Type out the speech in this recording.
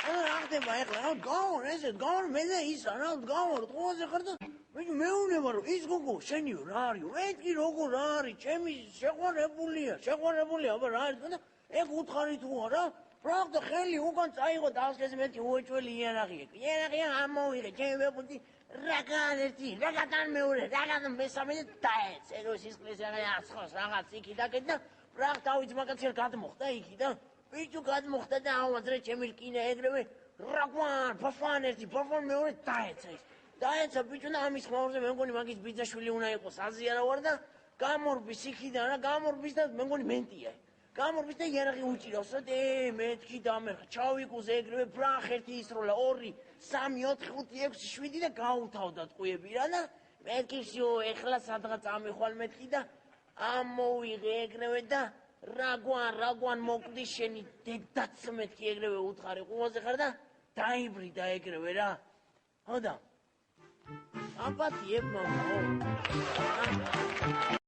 რა ხდება ეხლა? გავარ ესეთ, გავარ მე და ის რა გავარ ყველაზე ხარ და მეუბნება რომ ის გოგო შენიო რა არის? მეთქი როგორ რა არის? ჩემი შეყვარებულია, აბა რა არის და ეგ უთხარი თუ არა? პრაქტა ხელი უკან წაიღო დასკეს მეთქი უეჭველი იარაღია. იარაღია ამოვიღე, ჩემი ვეფუნდი რაგან ერთი, რაგან მეორე, რაგან მესამე და დაეც. ეგ სისხლის აღას რაღაც იქი დაკეთ და პრაქტა ავიც მაგაცია გადმოხდა იქი და ბიჭო გადმოხდა და ავაძრე ჩემი რკინა ეგრევე რაგვან ფაფან ერთი ფაფან მეორე დაეცა ის. დაეცა ბიჭო და ამის ხმაურზე მე მგონი მაგის ბიძაშვილი უნდა იყოს აზიარა ვარ და გამორბის იქიდან რა გამორბის და მე მგონი მენტია. გამორბის და იარაღი უჭირავს და მეთქი დამერხა ჩავიკუზე ეგრევე ბრახ ერთი ისროლა 2 3 4 5 6 7 და გაუთავდა ტყუები რა და მეთქი შო ეხლა სადღაც ამიხვალ მეთქი და ამოვიღე ეგრევე და რაგვან მოკვდი შენი დედაც მეთქი ეგრევე უთხარი ყუაზე ხარ და დაიბრიდა ეგრევე რა ხო და აპატიებ მამა